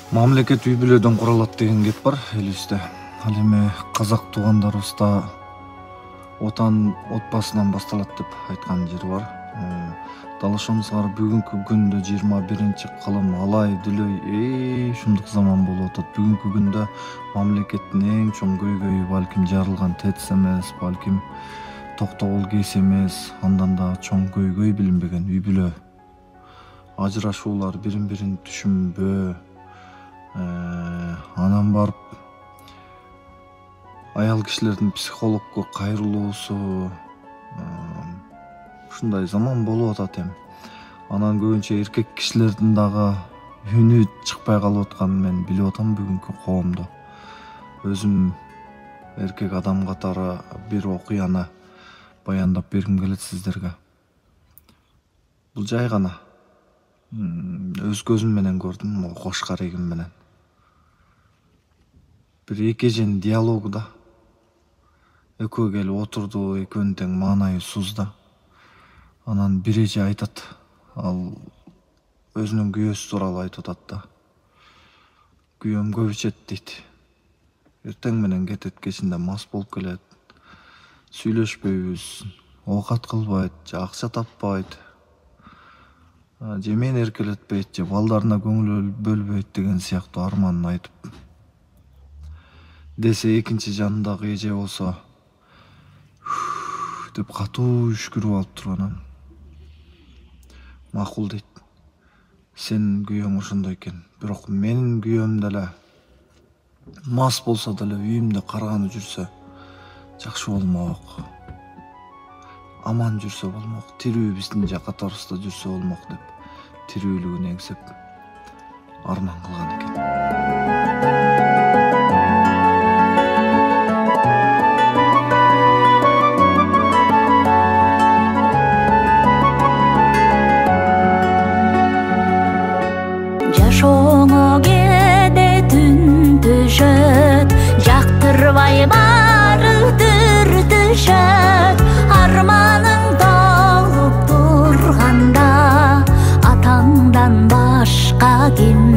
Мамлекет үй бүлөдөн куралат деген кеп бар элибизде. Ал эми казак туугандарыбызда отан отбасынан башталат деп айткан жери бар. Далашыбызга бүгүнкү күндө 21-кылым алай дүлөй ушундук заман болуп атат. Бүгүнкү күндө мамлекеттин эң чоң көйгөйү балким жарылган ТЭЦ эмес, балким токтогул КЭС эмес, андан да чоң көйгөй билинбеген үй бүлө. Ажырашуулар, бирин-бирин түшүнбөө, анан барып аял кишилердин психологко кайрылуусу, ушундай заман болуп атат эми. Анан көбүнчө эркек кишилердин дагы үнү чыкпай калып атканын мен билип атам бүгүнкү коомдо. Өзүм эркек адам катары бир окуяны баяндап бергим келет сиздерге. Бул жай гана өз көзүм менен көрдүм, кош карегим менен. Бир эки эженин диалогу да. Экөө келип отурду, экөөнүн тең маанайы сузда. Анан бир эже айтат, ал өзүнүн күйөөсү тууралуу айтып атат да. Күйөөм көп ичет дейт. Эртең менен кетет, кечинде мас болуп келет. Сүйлөшпөйбүз, оокат кылбайт, же акча таппайт. Же мени эркелетпейт, же балдарына көңүл бөлбөйт деген сыяктуу арманын айтып. Десе экинчи жанындагы эже болсо деп катуу үшкүрүп алып турганан. Макул дейт. Сенин күйөөң ошондой экен. Бирок менин күйөөм деле мас болсо деле үйүмдө карганы жүрсө жакшы болмок. Аман жүрсө болмок. Тирүү биздин катарыбызда жүрсө болмок деп тирүүлүгүн эңсеп арман кылган экен. Жашооңо кээде түн түшөт, жактырбай баары түртүшөт. Арманың толуп турганда атаңдан башка ким